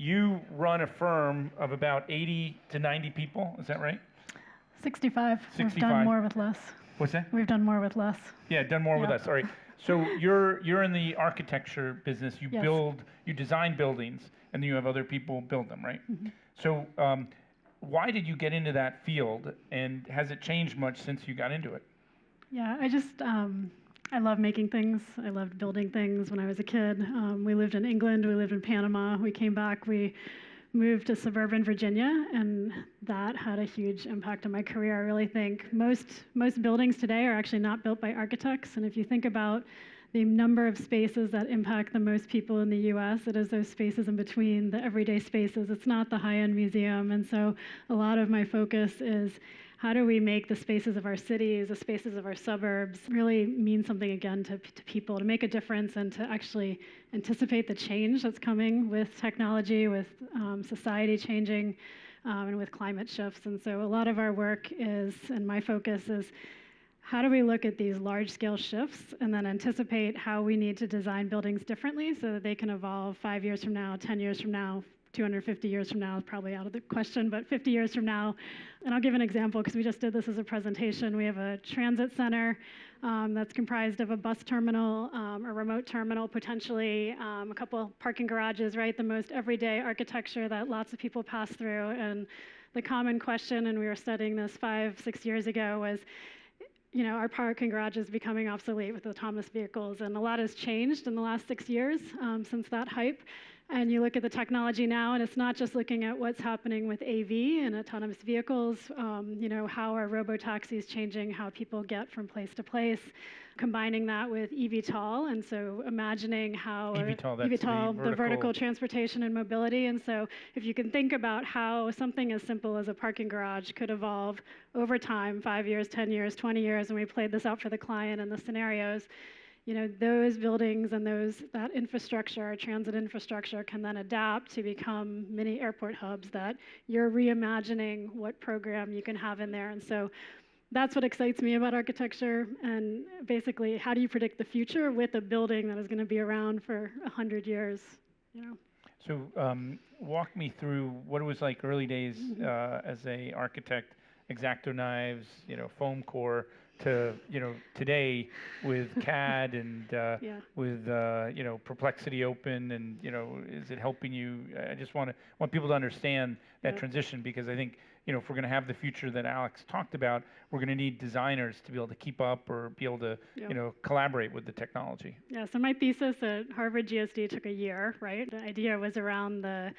you run a firm of about 80 to 90 people, is that right? 65. 65. We've done more with less. What's that? We've done more with less. Yeah, done more with less. Sorry. So you're in the architecture business. You Yes. you design buildings, and then you have other people build them, right? Mm-hmm. So why did you get into that field, and has it changed much since you got into it? Yeah, I love making things. I loved building things when I was a kid. We lived in England, we lived in Panama. We came back, we moved to suburban Virginia, and that had a huge impact on my career. I really think most buildings today are actually not built by architects, and if you think about the number of spaces that impact the most people in the US, it is those spaces in between, the everyday spaces. It's not the high-end museum, and so a lot of my focus is how do we make the spaces of our cities, the spaces of our suburbs, really mean something again to people, to make a difference and to actually anticipate the change that's coming with technology, with society changing, and with climate shifts. And so a lot of our work is, and my focus is, how do we look at these large-scale shifts and then anticipate how we need to design buildings differently so that they can evolve 5 years from now, 10 years from now, 250 years from now is probably out of the question, but 50 years from now. And I'll give an example because we just did this as a presentation. We have a transit center that's comprised of a bus terminal, a remote terminal, potentially a couple parking garages, right? The most everyday architecture that lots of people pass through. And the common question, and we were studying this 5-6 years ago, was, our parking garage is becoming obsolete with autonomous vehicles, and a lot has changed in the last 6 years since that hype. And you look at the technology now, and it's not just looking at what's happening with AV and autonomous vehicles, how are robo-taxis changing how people get from place to place, combining that with eVTOL, and so imagining how eVTOL, the vertical transportation and mobility. And so if you can think about how something as simple as a parking garage could evolve over time, 5 years, 10 years, 20 years, and we played this out for the client and the scenarios, those buildings and that infrastructure, transit infrastructure, can then adapt to become mini airport hubs that you're reimagining what program you can have in there. And so that's what excites me about architecture, and basically, how do you predict the future with a building that is going to be around for 100 years? So walk me through what it was like early days as a architect, X-Acto knives, foam core, to today with CAD and with Perplexity Open, and is it helping you? I just want people to understand that transition, because I think if we're going to have the future that Alex talked about, we're going to need designers to be able to keep up or be able to collaborate with the technology. Yeah. So my thesis at Harvard GSD took a year. Right. The idea was around the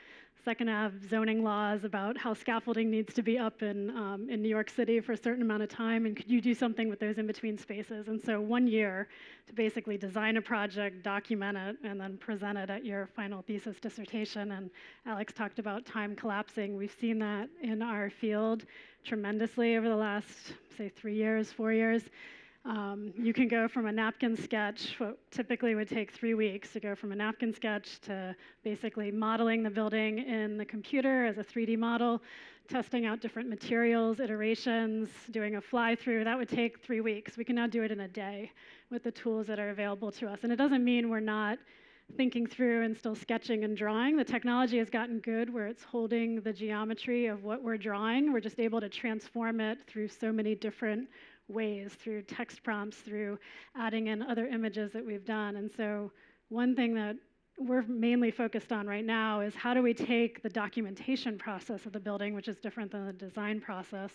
Second Ave zoning laws about how scaffolding needs to be up in New York City for a certain amount of time, and could you do something with those in-between spaces? And so 1 year to basically design a project, document it, and then present it at your final thesis dissertation. And Alex talked about time collapsing. We've seen that in our field tremendously over the last, say, 3 years, 4 years. You can go from a napkin sketch, what typically would take 3 weeks, to go from a napkin sketch to basically modeling the building in the computer as a 3D model, testing out different materials, iterations, doing a fly-through. That would take 3 weeks. We can now do it in a day with the tools that are available to us. And it doesn't mean we're not thinking through and still sketching and drawing. The technology has gotten good where it's holding the geometry of what we're drawing. We're just able to transform it through so many different ways, through text prompts, through adding in other images that we've done. And so one thing that we're mainly focused on right now is how do we take the documentation process of the building, which is different than the design process,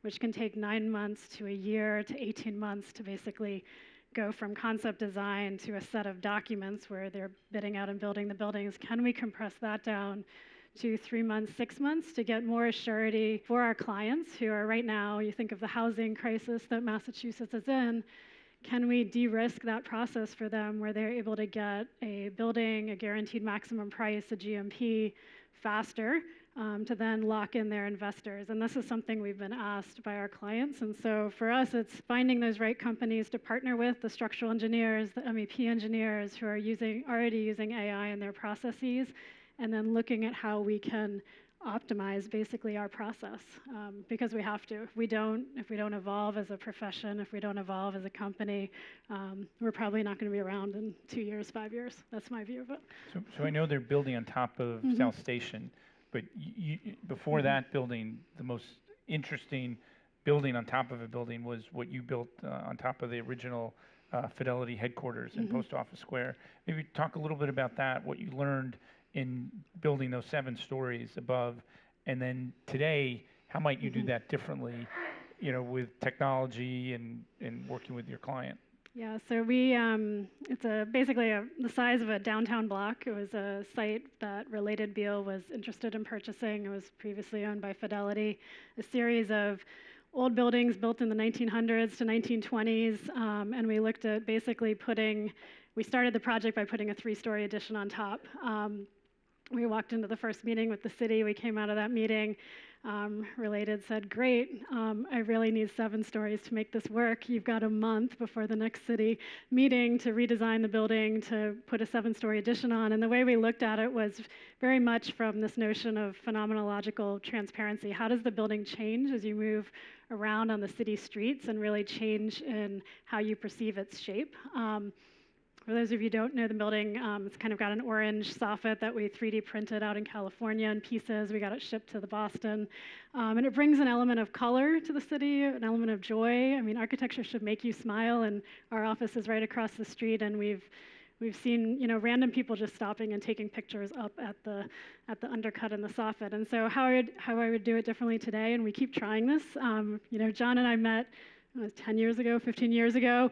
which can take 9 months to a year to 18 months to basically go from concept design to a set of documents where they're bidding out and building the buildings. Can we compress that down to 3 months, 6 months, to get more surety for our clients who are right now, you think of the housing crisis that Massachusetts is in, can we de-risk that process for them where they're able to get a building, a guaranteed maximum price, a GMP, faster, to then lock in their investors? And this is something we've been asked by our clients. And so for us, it's finding those right companies to partner with, the structural engineers, the MEP engineers who are already using AI in their processes, and then looking at how we can optimize basically our process because we have to. If we don't evolve as a profession, if we don't evolve as a company, we're probably not going to be around in 2 years, 5 years. That's my view of it. So I know they're building on top of South Station, but before that building, the most interesting building on top of a building was what you built on top of the original Fidelity headquarters in Post Office Square. Maybe talk a little bit about that, what you learned in building those 7 stories above, and then today, how might you do that differently, with technology and working with your client? Yeah, so we, it's basically the size of a downtown block. It was a site that Related Beal was interested in purchasing. It was previously owned by Fidelity. A series of old buildings built in the 1900s to 1920s, and we looked at basically we started the project by putting a 3-story addition on top. We walked into the first meeting with the city. We came out of that meeting. Related said, great, I really need 7 stories to make this work. You've got a month before the next city meeting to redesign the building, to put a 7-story addition on. And the way we looked at it was very much from this notion of phenomenological transparency. How does the building change as you move around on the city streets and really change in how you perceive its shape? For those of you who don't know the building, it's kind of got an orange soffit that we 3D printed out in California in pieces. We got it shipped to the Boston. And it brings an element of color to the city, an element of joy. I mean, architecture should make you smile, and our office is right across the street, and we've seen, random people just stopping and taking pictures up at the undercut and the soffit. And so how I would do it differently today, and we keep trying this. John and I met 10 years ago, 15 years ago,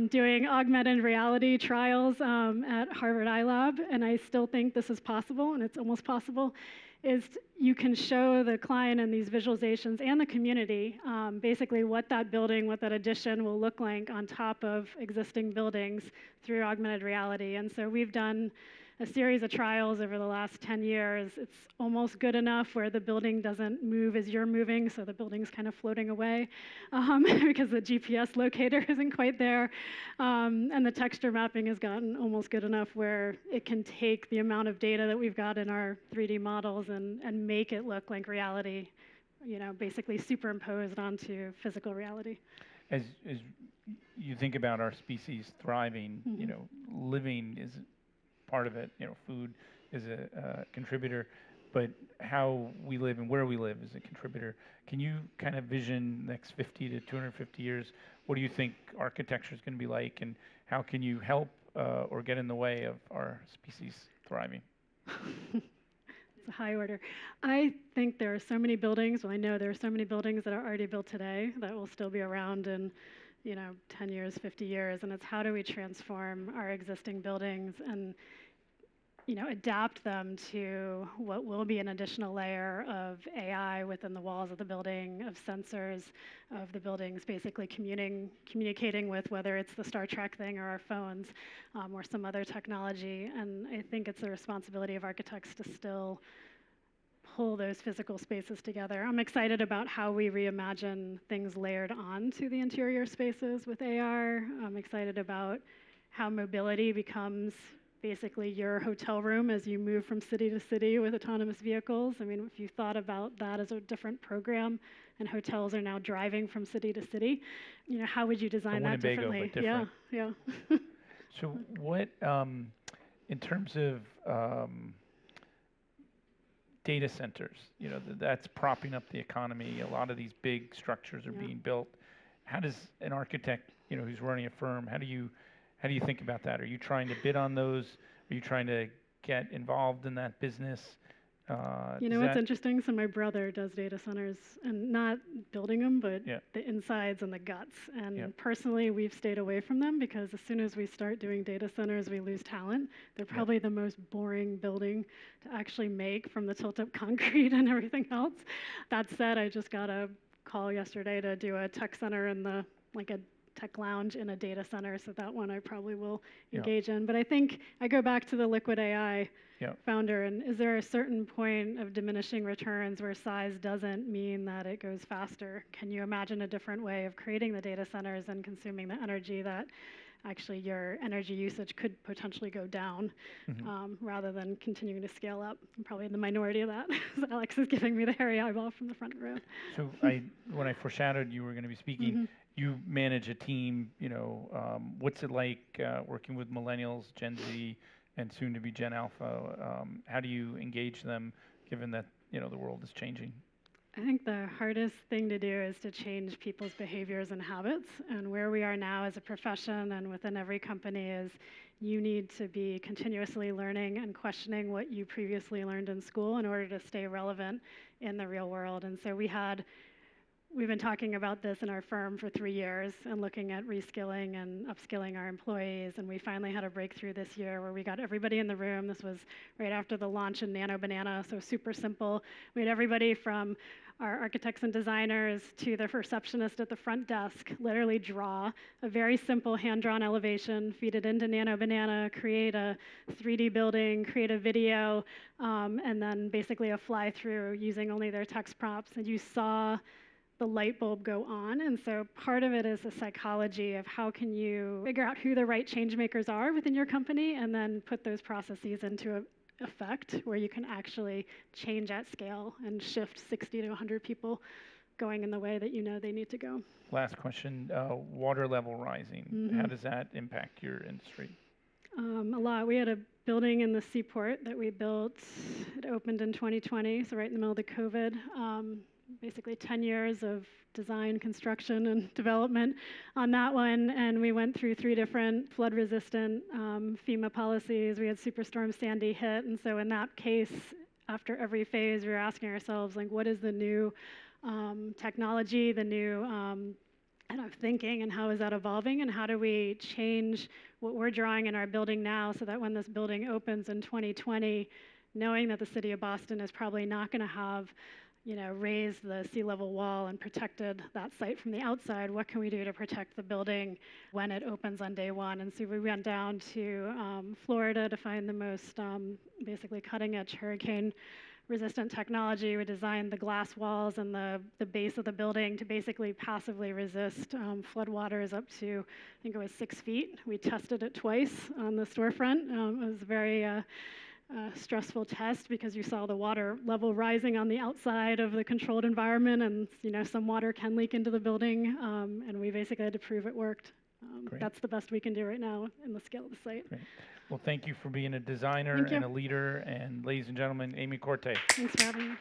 doing augmented reality trials at Harvard iLab, and I still think this is possible, and it's almost possible, is you can show the client in these visualizations and the community basically what that building, what that addition will look like on top of existing buildings through augmented reality. And so we've done a series of trials over the last 10 years. It's almost good enough where the building doesn't move as you're moving, so the building's kind of floating away because the GPS locator isn't quite there. And the texture mapping has gotten almost good enough where it can take the amount of data that we've got in our 3D models and make it look like reality, basically superimposed onto physical reality. As you think about our species thriving, living is part of it, food is a contributor, but how we live and where we live is a contributor. Can you kind of vision the next 50 to 250 years? What do you think architecture is going to be like, and how can you help or get in the way of our species thriving? It's a high order. I think there are so many buildings, well, I know there are so many buildings that are already built today that will still be around in 10 years, 50 years, and it's how do we transform our existing buildings and adapt them to what will be an additional layer of AI within the walls of the building, of sensors of the buildings, basically communicating with whether it's the Star Trek thing or our phones or some other technology. And I think it's the responsibility of architects to still pull those physical spaces together. I'm excited about how we reimagine things layered onto the interior spaces with AR. I'm excited about how mobility becomes basically your hotel room as you move from city to city with autonomous vehicles. I mean, if you thought about that as a different program and hotels are now driving from city to city, how would you design that differently? But different. Yeah. So what, in terms of data centers, that's propping up the economy. A lot of these big structures are being built. How does an architect, who's running a firm, how do you think about that? Are you trying to bid on those? Are you trying to get involved in that business? What's interesting? So my brother does data centers, and not building them, but the insides and the guts. And personally, we've stayed away from them because as soon as we start doing data centers, we lose talent. They're probably the most boring building to actually make from the tilt-up concrete and everything else. That said, I just got a call yesterday to do a tech center in a tech lounge in a data center, so that one I probably will engage in. But I think I go back to the Liquid AI founder, and is there a certain point of diminishing returns where size doesn't mean that it goes faster? Can you imagine a different way of creating the data centers and consuming the energy that actually your energy usage could potentially go down rather than continuing to scale up. I'm probably in the minority of that. So Alex is giving me the hairy eyeball from the front row. So when I foreshadowed you were going to be speaking, you manage a team. What's it like working with millennials, Gen Z, and soon to be Gen Alpha? How do you engage them, given that the world is changing? I think the hardest thing to do is to change people's behaviors and habits. And where we are now as a profession and within every company is you need to be continuously learning and questioning what you previously learned in school in order to stay relevant in the real world. And so we've been talking about this in our firm for 3 years and looking at reskilling and upskilling our employees. And we finally had a breakthrough this year where we got everybody in the room. This was right after the launch in Nano Banana, so super simple. We had everybody from our architects and designers to the receptionist at the front desk literally draw a very simple hand-drawn elevation, feed it into Nano Banana, create a 3D building, create a video, and then basically a fly-through using only their text prompts. And you saw the light bulb go on. And so part of it is the psychology of how can you figure out who the right change makers are within your company and then put those processes into effect where you can actually change at scale and shift 60 to 100 people going in the way that they need to go. Last question, water level rising. How does that impact your industry? A lot. We had a building in the seaport that we built. It opened in 2020, so right in the middle of the COVID. Basically 10 years of design, construction, and development on that one. And we went through 3 different flood-resistant FEMA policies. We had Superstorm Sandy hit. And so in that case, after every phase, we were asking ourselves, like, what is the new technology, the new kind of thinking, and how is that evolving? And how do we change what we're drawing in our building now so that when this building opens in 2020, knowing that the city of Boston is probably not going to have raised the sea level wall and protected that site from the outside, what can we do to protect the building when it opens on day one? And so we went down to Florida to find the most basically cutting edge hurricane resistant technology. We designed the glass walls and the base of the building to basically passively resist floodwaters up to, I think it was 6 feet. We tested it twice on the storefront. It was very stressful test because you saw the water level rising on the outside of the controlled environment, and some water can leak into the building, and we basically had to prove it worked. That's the best we can do right now in the scale of the site. Great. Well, thank you for being a designer and a leader, and ladies and gentlemen, Amy Korté. Thanks for having me.